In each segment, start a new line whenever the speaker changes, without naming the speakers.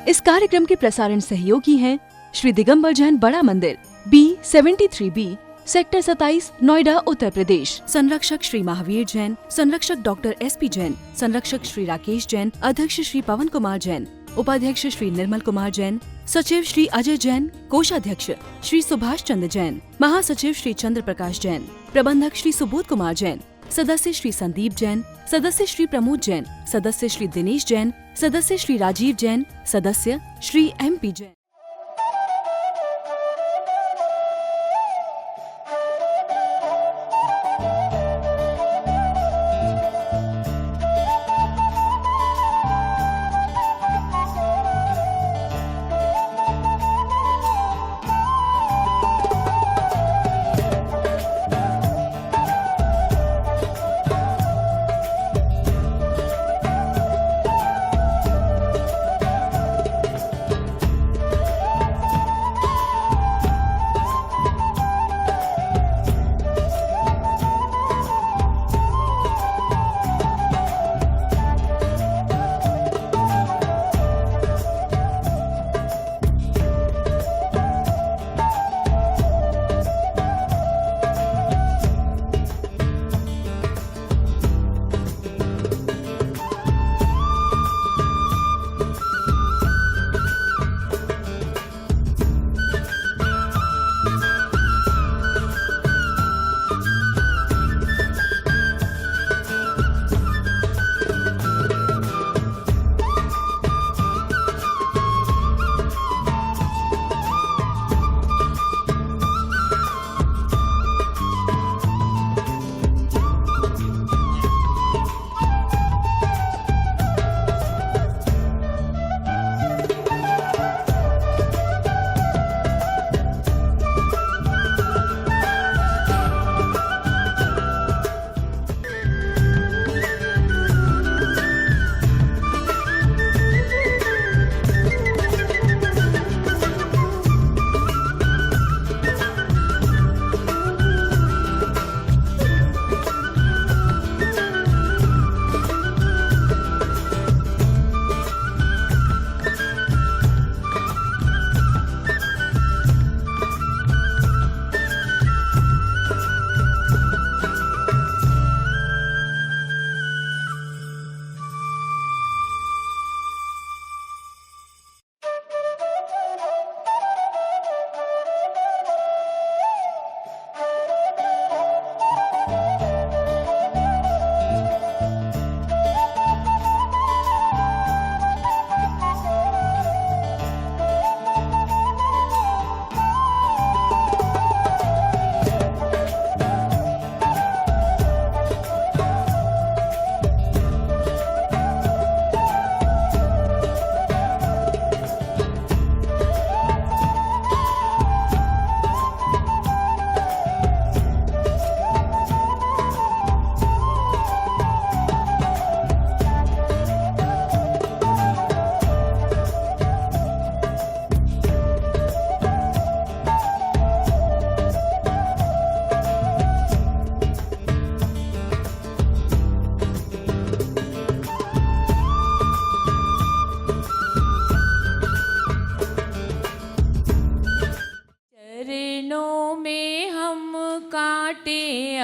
इस कार्यक्रम के प्रसारण सहयोगी हैं श्री दिगंबर जैन बड़ा मंदिर, B73B, सेक्टर 27, नोएडा, उत्तर प्रदेश। संरक्षक श्री महावीर जैन, संरक्षक डॉक्टर SP जैन, संरक्षक श्री राकेश जैन, अध्यक्ष श्री पवन कुमार जैन, उपाध्यक्ष श्री निर्मल कुमार जैन, सचिव श्री अजय जैन, कोषाध्यक्ष श्री सुभाष चंद्र जैन, महासचिव श्री चंद्र प्रकाश जैन, प्रबंधक श्री सुबोध कुमार जैन, सदस्य श्री संदीप जैन, सदस्य श्री प्रमोद जैन, सदस्य श्री दिनेश जैन, सदस्य श्री राजीव जैन, सदस्य श्री MP जैन।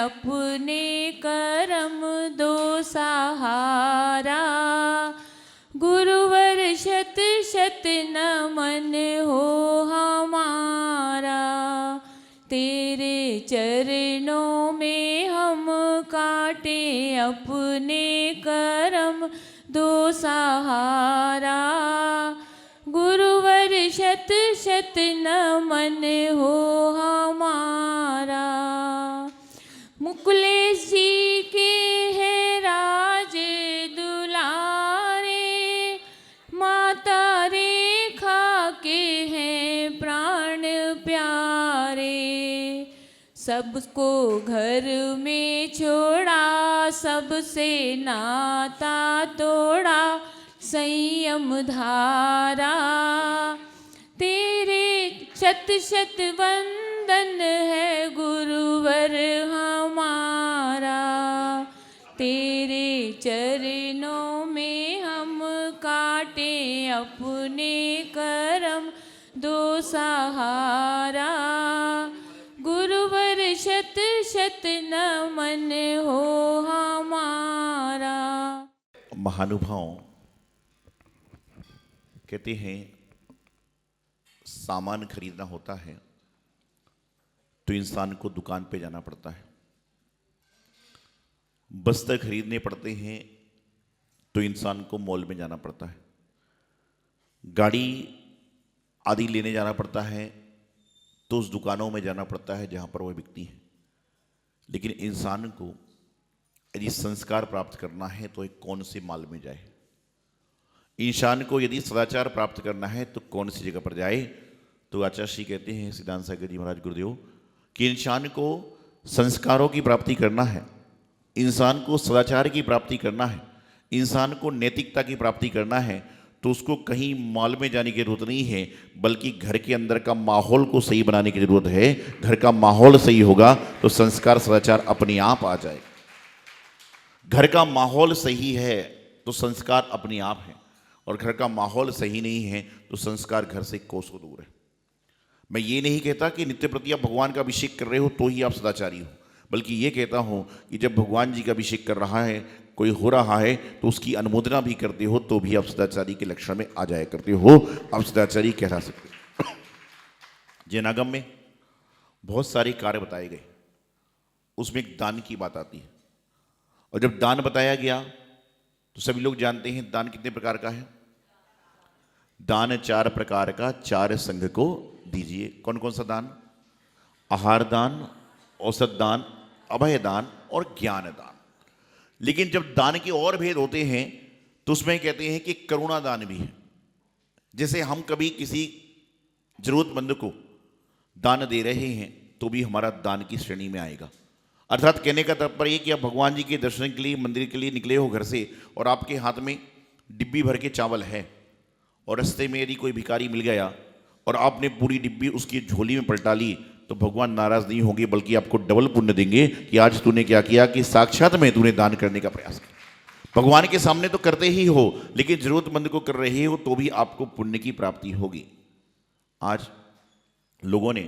अपने करम दो सहारा, गुरुवर शत शत नमन हो हमारा। तेरे चरणों में हम काटे अपने करम दो सहारा, गुरुवर शत शत नमन हो हमारा। मुकुलेश जी के है राज दुलारे, माता रेखा के हैं प्राण प्यारे। सबको घर में छोड़ा, सबसे नाता तोड़ा, संयम धारा। तेरे शत शत वंदन है गुरुवर हमारा, तेरे चरणों में हम काटे अपने करम दो सहारा। गुरुवर शत शत नमन हो हमारा।
महानुभाव कहते हैं सामान खरीदना होता है तो इंसान को दुकान पे जाना पड़ता है, वस्त्र खरीदने पड़ते हैं तो इंसान को मॉल में जाना पड़ता है, गाड़ी आदि लेने जाना पड़ता है तो उस दुकानों में जाना पड़ता है जहां पर वह बिकती है। लेकिन इंसान को यदि संस्कार प्राप्त करना है तो एक कौन से माल में जाए? इंसान को यदि सदाचार प्राप्त करना है तो कौन सी जगह पर जाए? तो आचार्य श्री कहते हैं सिद्धांत सागर जी महाराज गुरुदेव कि इंसान को संस्कारों की प्राप्ति करना है, इंसान को सदाचार की प्राप्ति करना है, इंसान को नैतिकता की प्राप्ति करना है तो उसको कहीं मॉल में जाने की जरूरत नहीं है, बल्कि घर के अंदर का माहौल को सही बनाने की जरूरत है। घर का माहौल सही होगा तो संस्कार सदाचार अपने आप आ जाए। घर का माहौल सही है तो संस्कार अपने आप है, और घर का माहौल सही नहीं है तो संस्कार घर से कोसों दूर है। मैं ये नहीं कहता कि नित्य प्रति आप भगवान का अभिषेक कर रहे हो तो ही आप सदाचारी हो, बल्कि ये कहता हूँ कि जब भगवान जी का अभिषेक कर रहा है, कोई हो रहा है, तो उसकी अनुमोदना भी करते हो तो भी आप सदाचारी के लक्षण में आ जाया करते हो, आप सदाचारी कहला सकते हो। जैनागम में बहुत सारे कार्य बताए गए, उसमें एक दान की बात आती है, और जब दान बताया गया तो सभी लोग जानते हैं दान कितने प्रकार का है। दान 4 प्रकार का, 4 संघ को दीजिए। कौन कौन सा दान? आहार दान, औसत दान, अभय दान और ज्ञान दान। लेकिन जब दान के और भेद होते हैं तो उसमें कहते हैं कि करुणा दान भी है। जैसे हम कभी किसी जरूरतमंद को दान दे रहे हैं तो भी हमारा दान की श्रेणी में आएगा। अर्थात कहने का तात्पर्य कि आप भगवान जी के दर्शन के लिए मंदिर के लिए निकले हो घर से, और आपके हाथ में डिब्बी भर के चावल है, और रास्ते में यदि कोई भिखारी मिल गया और आपने पूरी डिब्बी उसकी झोली में पलटा ली तो भगवान नाराज नहीं होंगे, बल्कि आपको डबल पुण्य देंगे कि आज तूने क्या किया कि साक्षात में तूने दान करने का प्रयास किया। भगवान के सामने तो करते ही हो, लेकिन जरूरतमंद को कर रहे हो तो भी आपको पुण्य की प्राप्ति होगी। आज लोगों ने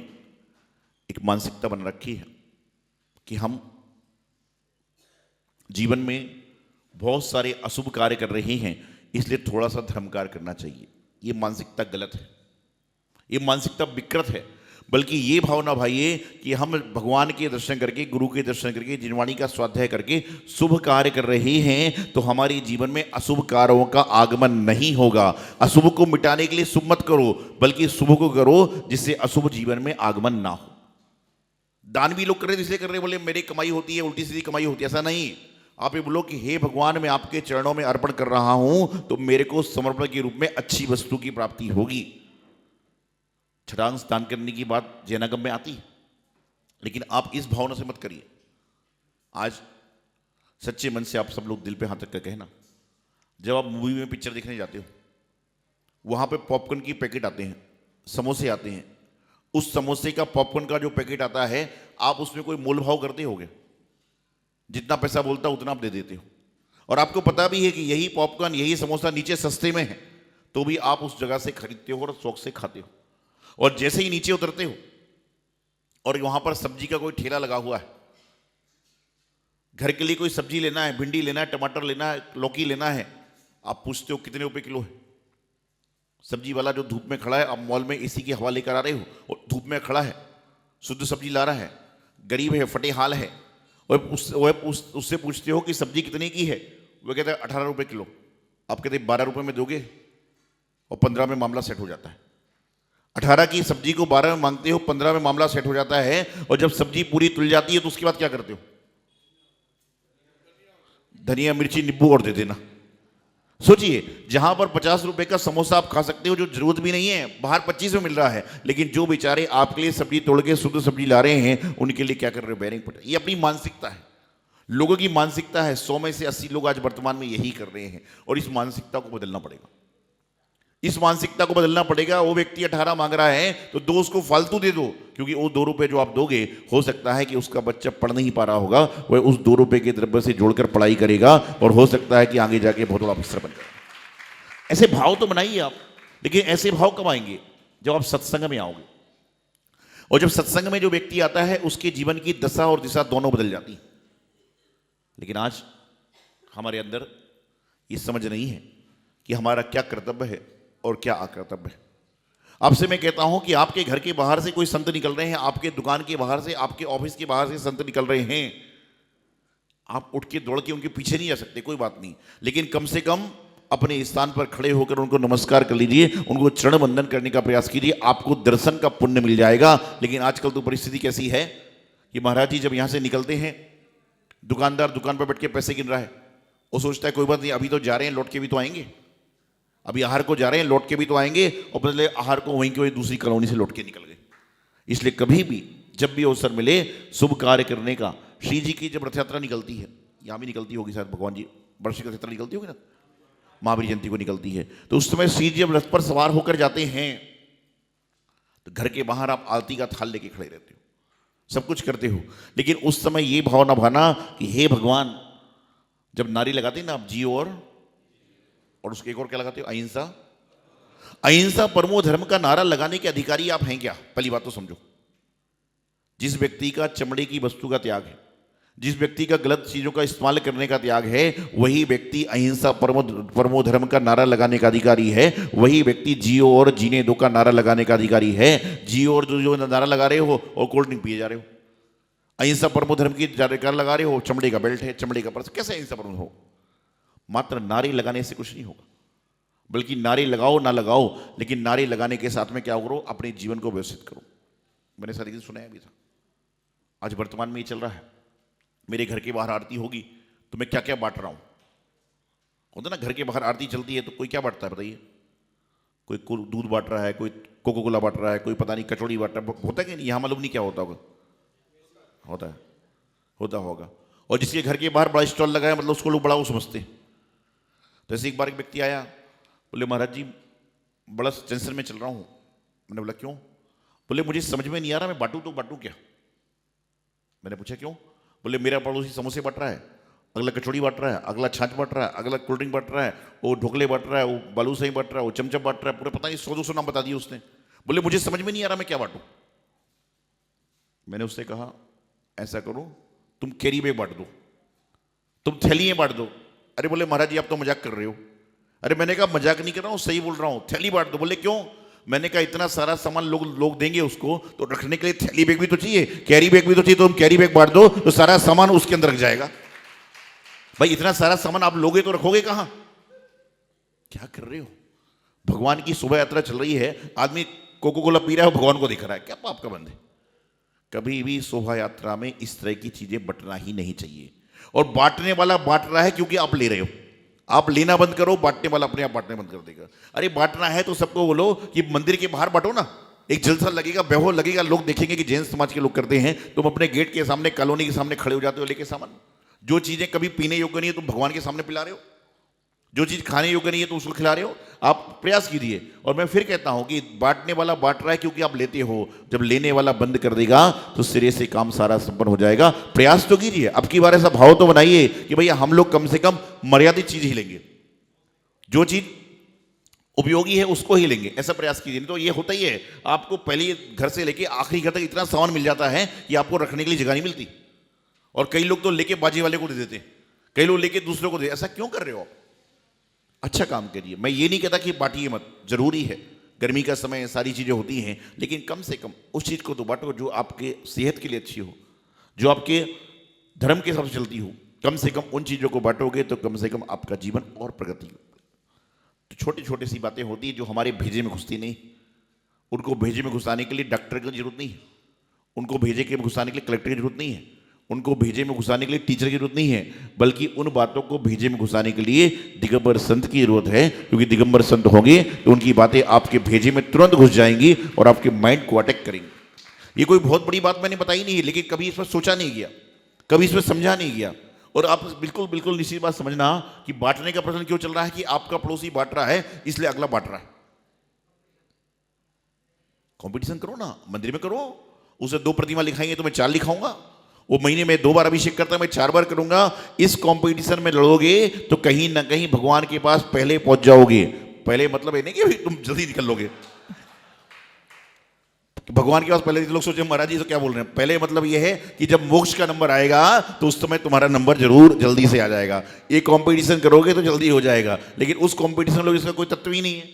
एक मानसिकता बना रखी है कि हम जीवन में बहुत सारे अशुभ कार्य कर रहे हैं, इसलिए थोड़ा सा धर्म कार्य करना चाहिए। ये मानसिकता गलत है, ये मानसिकता विकृत है। बल्कि ये भावना भाइये कि हम भगवान के दर्शन करके, गुरु के दर्शन करके, जिनवाणी का स्वाध्याय करके शुभ कार्य कर रहे हैं तो हमारे जीवन में अशुभ कार्यों का आगमन नहीं होगा। अशुभ को मिटाने के लिए शुभ मत करो, बल्कि शुभ को करो जिससे अशुभ जीवन में आगमन ना हो। दान भी लोग कर रहे थे, इसलिए कर रहे बोले मेरी कमाई होती है, उल्टी सीधी कमाई होती है, ऐसा नहीं। आप ये बोलो कि हे भगवान, मैं आपके चरणों में अर्पण कर रहा हूं तो मेरे को समर्पण के रूप में अच्छी वस्तु की प्राप्ति होगी। छटांश दान करने की बात जैनागम में आती है, लेकिन आप इस भावना से मत करिए। आज सच्चे मन से आप सब लोग दिल पे हाथ रख कर कहना, जब आप मूवी में पिक्चर देखने जाते हो, वहां पे पॉपकॉर्न की पैकेट आते हैं, समोसे आते हैं, उस समोसे का पॉपकॉर्न का जो पैकेट आता है, आप उसमें कोई मोल भाव करते होगे? जितना पैसा बोलता है उतना आप दे देते हो, और आपको पता भी है कि यही पॉपकॉर्न, यही समोसा नीचे सस्ते में है, तो भी आप उस जगह से खरीदते हो और शौक से खाते हो। और जैसे ही नीचे उतरते हो और वहां पर सब्जी का कोई ठेला लगा हुआ है, घर के लिए कोई सब्जी लेना है, भिंडी लेना है, टमाटर लेना है, लौकी लेना है, आप पूछते हो कितने रुपए किलो है। सब्जी वाला जो धूप में खड़ा है, आप मॉल में एसी की हवा लेकर आ रहे हो और धूप में खड़ा है, शुद्ध सब्जी ला रहा है, गरीब है, फटे हाल है, और उससे पूछते हो कि सब्जी कितने की है, वो कहते हैं 18 रुपये किलो। आप कहते हैं 12 रुपये में दोगे, और 15 में मामला सेट हो जाता है। 18 की सब्जी को 12 में मांगते हो, 15 में मामला सेट हो जाता है, और जब सब्जी पूरी तुल जाती है तो उसके बाद क्या करते हो? धनिया मिर्ची नींबू और दे देना। सोचिए, जहां पर 50 रुपए का समोसा आप खा सकते हो, जो जरूरत भी नहीं है, बाहर 25 में मिल रहा है, लेकिन जो बेचारे आपके लिए सब्जी तोड़ के शुद्ध सब्जी ला रहे हैं, उनके लिए क्या कर रहे हो? बैरिंग पटा। ये अपनी मानसिकता है, लोगों की मानसिकता है। 100 में से 80 लोग आज वर्तमान में यही कर रहे हैं, और इस मानसिकता को बदलना पड़ेगा। इस मानसिकता को बदलना पड़ेगा। वो व्यक्ति 18 मांग रहा है तो 2 उसको फालतू दे दो, क्योंकि वो 2 रुपए जो आप दोगे, हो सकता है कि उसका बच्चा पढ़ नहीं पा रहा होगा, वह उस 2 रुपए के द्रव्य से जोड़कर पढ़ाई करेगा, और हो सकता है कि आगे जाके बहुत बड़ा अफसर बन जाए। ऐसे भाव तो बनाइए आप, लेकिन ऐसे भाव कब आएंगे? जब आप सत्संग में आओगे। और जब सत्संग में जो व्यक्ति आता है उसके जीवन की दशा और दिशा दोनों बदल जाती है। लेकिन आज हमारे अंदर ये समझ नहीं है कि हमारा क्या कर्तव्य है और क्या अकर्तव्य है। आपसे मैं कहता हूं कि आपके घर के बाहर से कोई संत निकल रहे हैं, आपके दुकान के बाहर से, आपके ऑफिस के बाहर से संत निकल रहे हैं, आप उठ के दौड़ के उनके पीछे नहीं जा सकते, कोई बात नहीं, लेकिन कम से कम अपने स्थान पर खड़े होकर उनको नमस्कार कर लीजिए, उनको चरण वंदन करने का प्रयास कीजिए, आपको दर्शन का पुण्य मिल जाएगा। लेकिन आजकल तो परिस्थिति कैसी है कि महाराज जी जब यहां से निकलते हैं, दुकानदार दुकान पर बैठ के पैसे गिन रहा है, वो सोचता है कोई बात नहीं, अभी तो जा रहे हैं, लौट के भी तो आएंगे, अभी आहार को जा रहे हैं, लौट के भी तो आएंगे, और बदले आहार को वहीं की दूसरी कॉलोनी से लौट के निकल गए। इसलिए कभी भी जब भी अवसर मिले शुभ कार्य करने का, श्री जी की जब रथ यात्रा निकलती है, यहाँ भी निकलती होगी शायद, भगवान जी वर्षिक रथ यात्रा निकलती होगी ना, महावीर जयंती को निकलती है, तो उस समय श्री जी जब रथ पर सवार होकर जाते हैं तो घर के बाहर आप आरती का थाल लेके खड़े रहते हो, सब कुछ करते हो, लेकिन उस समय ये भाव ना भाना कि हे भगवान, जब नारी लगाते हैं ना आप, जी और उसके एक और क्या लगाते हो, अहिंसा, अहिंसा परमो धर्म का नारा लगाने के अधिकारी आप हैं क्या? पहली बात तो समझो। जिस व्यक्ति का चमड़े की वस्तु का त्याग है, जिस व्यक्ति का गलत चीजों का इस्तेमाल करने का त्याग है, वही व्यक्ति अहिंसा परमो धर्म का नारा लगाने का अधिकारी है। वही व्यक्ति जियो और जीने दो का नारा लगाने का अधिकारी है। जियो और जो नारा लगा रहे हो और कोल्ड ड्रिंक पिए जा रहे हो, अहिंसा परमो धर्म की नारा लगा रहे हो, चमड़े का बेल्ट है, चमड़े का पर्स, कैसे अहिंसा परमो हो? मात्र नारे लगाने से कुछ नहीं होगा, बल्कि नारे लगाओ ना लगाओ, लेकिन नारे लगाने के साथ में क्या करो, अपने जीवन को व्यवस्थित करो। मैंने सारी चीज़ सुनाया भी था, आज वर्तमान में ये चल रहा है, मेरे घर के बाहर आरती होगी तो मैं क्या क्या बांट रहा हूं। होता ना, घर के बाहर आरती चलती है तो कोई क्या बांटता है बताइए? कोई दूध बांट रहा है, कोई कोको कोला बांट रहा है, कोई पता नहीं कचौड़ी बांट रहा है, होता कि नहीं? यहां मालूम नहीं क्या होता होगा, होता है, होता होगा। और जिसके घर के बाहर बड़ा स्टॉल लगा है, मतलब उसको लोग बड़ा वो समझते हैं। तो ऐसे एक बार एक व्यक्ति आया, बोले महाराज जी बड़ा टेंशन में चल रहा हूँ। मैंने बोला क्यों? बोले मुझे समझ में नहीं आ रहा, मैं बांटूँ तो बांटूँ क्या? मैंने पूछा क्यों? बोले मेरा पड़ोसी समोसे बांट रहा है, अगला कचौड़ी बांट रहा है, अगला छाछ बांट रहा है, अगला कोल्ड ड्रिंक बांट रहा है, वो ढोकले बांट रहा है, वो बालूशाही बांट रहा है, वो चमचम बांट रहा है, पूरे पता नहीं 100-200 नाम बता दिए उसने। बोले मुझे समझ में नहीं आ रहा, मैं क्या बांटूँ? मैंने उससे कहा ऐसा करो, तुम कैरी बैग बांट दो, तुम थैलियाँ बांट दो। अरे बोले महाराज जी आप तो मजाक कर रहे हो। अरे मैंने कहा मजाक नहीं कर रहा हूँ, सही बोल रहा हूँ, थैली बांट दो। बोले क्यों? मैंने कहा इतना सारा सामान लोग देंगे उसको, तो रखने के लिए थैली बैग भी तो चाहिए, कैरी बैग भी तो चाहिए, तो तुम कैरी बैग बांट दो तो सारा सामान उसके अंदर रख जाएगा। भाई इतना सारा सामान आप लोगे तो रखोगे कहां? क्या कर रहे हो? भगवान की शोभा यात्रा चल रही है, आदमी कोको कोला पी रहा है, भगवान को दिख रहा है, क्या पाप का बंद है? कभी भी शोभा यात्रा में इस तरह की चीजें बंटना ही नहीं चाहिए। और बांटने वाला बांट रहा है क्योंकि आप ले रहे हो, आप लेना बंद करो, बांटने वाला अपने आप बांटने बंद कर देगा। अरे बांटना है तो सबको बोलो कि मंदिर के बाहर बांटो ना, एक जलसा लगेगा, वैभव लगेगा, लोग देखेंगे कि जैन समाज के लोग करते हैं। तुम अपने गेट के सामने, कॉलोनी के सामने खड़े हो जाते हो लेके सामान। जो चीजें कभी पीने योग्य नहीं है तुम भगवान के सामने पिला रहे हो, जो चीज खाने योग्य नहीं है तो उसको खिला रहे हो। आप प्रयास कीजिए। और मैं फिर कहता हूं कि बांटने वाला बांट रहा है क्योंकि आप लेते हो, जब लेने वाला बंद कर देगा तो सिरे से काम सारा संपन्न हो जाएगा। प्रयास तो कीजिए, अब की बार ऐसा भाव तो बनाइए कि भैया हम लोग कम से कम मर्यादित चीज ही लेंगे, जो चीज उपयोगी है उसको ही लेंगे, ऐसा प्रयास कीजिए। नहीं तो ये होता ही है, आपको पहले घर से लेके आखिरी घर तक इतना सामान मिल जाता है कि आपको रखने के लिए जगह नहीं मिलती। और कई लोग तो लेके बाजी वाले को दे देते हैं, कई लोग लेके दूसरों को दे। ऐसा क्यों कर रहे हो आप? अच्छा काम करिए। मैं ये नहीं कहता कि बांटिए मत, जरूरी है, गर्मी का समय सारी चीजें होती हैं, लेकिन कम से कम उस चीज को तो बांटो जो आपके सेहत के लिए अच्छी हो, जो आपके धर्म के हिसाब से चलती हो। कम से कम उन चीजों को बांटोगे तो कम से कम आपका जीवन और प्रगति हो। तो छोटी छोटी सी बातें होती है जो हमारे भेजे में घुसती नहीं, उनको भेजे में घुसाने के लिए डॉक्टर की जरूरत नहीं है, उनको भेजे के घुसाने के लिए कलेक्टर की जरूरत नहीं है, उनको भेजे में घुसाने के लिए टीचर की जरूरत नहीं है, बल्कि उन बातों को भेजे में घुसाने के लिए दिगंबर संत की जरूरत है। क्योंकि दिगंबर संत होंगे तो उनकी बातें आपके भेजे में तुरंत घुस जाएंगी और आपके माइंड को अटैक करेंगी। ये कोई बहुत बड़ी बात मैंने बताई नहीं है, लेकिन कभी इस पर सोचा नहीं गया, कभी इस पर समझा नहीं गया। और आप बिल्कुल बिल्कुल निश्चित बात समझना कि बांटने का प्रश्न क्यों चल रहा है कि आपका पड़ोसी बांट रहा है इसलिए अगला बांट रहा है। कंपटीशन करो ना, मंदिर में करो, उसे 2 प्रतिमा लिखाएंगे तो मैं 4 लिखाऊंगा, वो महीने में 2 बार अभिषेक करता है, मैं 4 बार करूंगा। इस कंपटीशन में लड़ोगे तो कहीं ना कहीं भगवान के पास पहले पहुंच जाओगे। पहले मतलब ये नहीं कि तुम जल्दी निकल लोगे। भगवान के पास पहले लोग सोचे महाराज जी तो क्या बोल रहे हैं, पहले मतलब ये है कि जब मोक्ष का नंबर आएगा तो उस समय तुम्हारा नंबर जरूर जल्दी से आ जाएगा। ये कंपटीशन करोगे तो जल्दी हो जाएगा, लेकिन उस कंपटीशन में लोग इसका कोई तत्व ही नहीं है।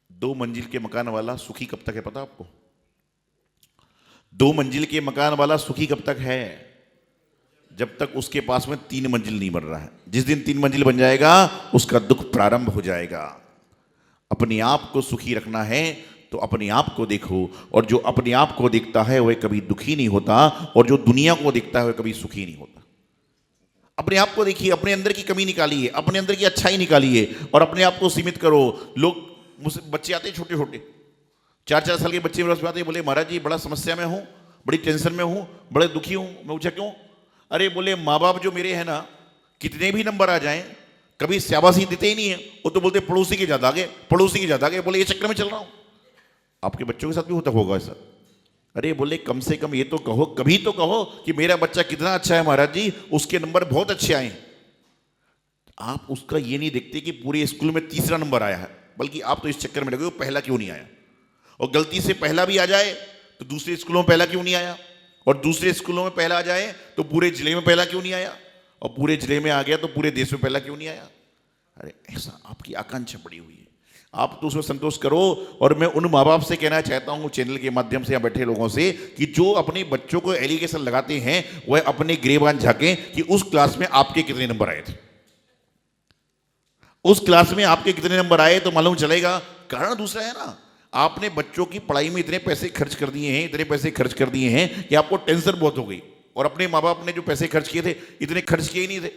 2 मंजिल के मकान वाला सुखी कब तक है पता आपको? 2 मंजिल के मकान वाला सुखी कब तक है? जब तक उसके पास में 3 मंजिल नहीं बन रहा है। जिस दिन 3 मंजिल बन जाएगा उसका दुख प्रारंभ हो जाएगा। अपने आप को सुखी रखना है तो अपने आप को देखो, और जो अपने आप को देखता है वह कभी दुखी नहीं होता, और जो दुनिया को देखता है वह कभी सुखी नहीं होता। अपने आप को देखिए, अपने अंदर की कमी निकालिए, अपने अंदर की अच्छाई निकालिए और अपने आप को सीमित करो। लोग मुझसे बच्चे आते हैं छोटे छोटे 4-4 साल के बच्चे मेरे पास आते हैं, बोले महाराज जी बड़ा समस्या में हूँ, बड़ी टेंशन में हूँ, बड़े दुखी हूँ। मैं पूछा क्यों? अरे बोले माँ बाप जो मेरे हैं ना, कितने भी नंबर आ जाएं कभी शाबाशी देते ही नहीं है, वो तो बोलते पड़ोसी के ज्यादा आगे, पड़ोसी के ज्यादा आगे। बोले ये चक्कर में चल रहा हूँ। आपके बच्चों के साथ भी होता होगा ऐसा? अरे बोले कम से कम ये तो कहो, कभी तो कहो कि मेरा बच्चा कितना अच्छा है महाराज जी, उसके नंबर बहुत अच्छे आए हैं। आप उसका ये नहीं देखते कि पूरे स्कूल में 3रा नंबर आया है, बल्कि आप तो इस चक्कर में लगे हो पहला क्यों नहीं आया। और गलती से पहला भी आ जाए तो दूसरे स्कूलों में पहला क्यों नहीं आया, और दूसरे स्कूलों में पहला आ जाए तो पूरे जिले में पहला क्यों नहीं आया, और पूरे जिले में आ गया तो पूरे देश में पहला क्यों नहीं आया। अरे ऐसा आपकी आकांक्षा पड़ी हुई है, आप तो उसमें संतोष करो। और मैं उन माँ बाप से कहना चाहता हूँ चैनल के माध्यम से यहाँ बैठे लोगों से कि जो अपने बच्चों को एलिगेशन लगाते हैं वह अपने गिरेबान झांकें कि उस क्लास में आपके कितने नंबर आए थे। उस क्लास में आपके कितने नंबर आए तो मालूम चलेगा। कारण दूसरा है ना, आपने बच्चों की पढ़ाई में इतने पैसे खर्च कर दिए हैं, इतने पैसे खर्च कर दिए हैं कि आपको टेंशन बहुत हो गई। और अपने माँ बाप ने जो पैसे खर्च किए थे इतने खर्च किए ही नहीं थे,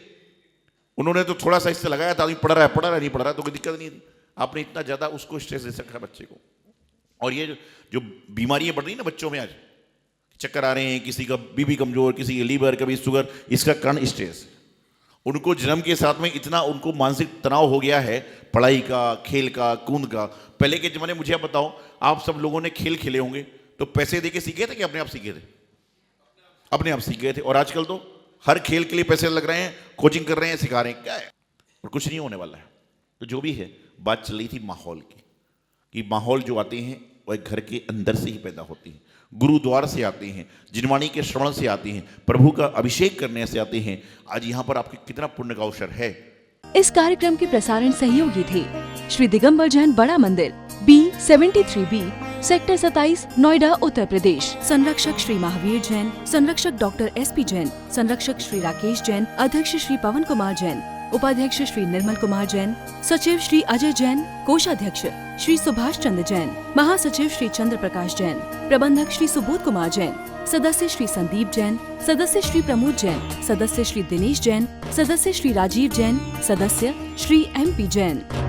उन्होंने तो थोड़ा सा इससे लगाया था, पढ़ रहा है नहीं पढ़ रहा तो कोई दिक्कत नहीं थी। आपने इतना ज़्यादा उसको स्ट्रेस दे सकता बच्चे को। और ये जो बीमारियां बढ़ रही ना बच्चों में, आज चक्कर आ रहे हैं, किसी का बीपी कमजोर, किसी की लीवर, कभी शुगर, इसका कारण स्ट्रेस। उनको जन्म के साथ में इतना उनको मानसिक तनाव हो गया है, पढ़ाई का, खेल का, कूद का। पहले के ज़माने मुझे आप बताओ, आप सब लोगों ने खेल खेले होंगे तो पैसे दे के सीखे थे कि अपने आप सीखे थे? अपने आप सीख गए थे। और आजकल तो हर खेल के लिए पैसे लग रहे हैं, कोचिंग कर रहे हैं, सिखा रहे हैं, क्या है, और कुछ नहीं होने वाला है। तो जो भी है, बात चल रही थी माहौल की, कि माहौल जो आते हैं वह घर के अंदर से ही पैदा होती हैं, गुरुद्वार से आते हैं, जिनवाणी के श्रवण से आते हैं, प्रभु का अभिषेक करने से आते हैं। आज यहाँ पर आपके कितना पुण्य का अवसर है।
इस कार्यक्रम के प्रसारण सहयोगी थे श्री दिगंबर जैन बड़ा मंदिर, B73B, सेक्टर 27, नोएडा, उत्तर प्रदेश। संरक्षक श्री महावीर जैन, संरक्षक डॉक्टर SP जैन, संरक्षक श्री राकेश जैन, अध्यक्ष श्री पवन कुमार जैन, उपाध्यक्ष श्री निर्मल कुमार जैन, सचिव श्री अजय जैन, कोषाध्यक्ष श्री सुभाष चंद्र जैन, महासचिव श्री चंद्र प्रकाश जैन, प्रबंधक श्री सुबोध कुमार जैन, सदस्य श्री संदीप जैन, सदस्य श्री प्रमोद जैन, सदस्य श्री दिनेश जैन, सदस्य श्री राजीव जैन, सदस्य श्री MP जैन।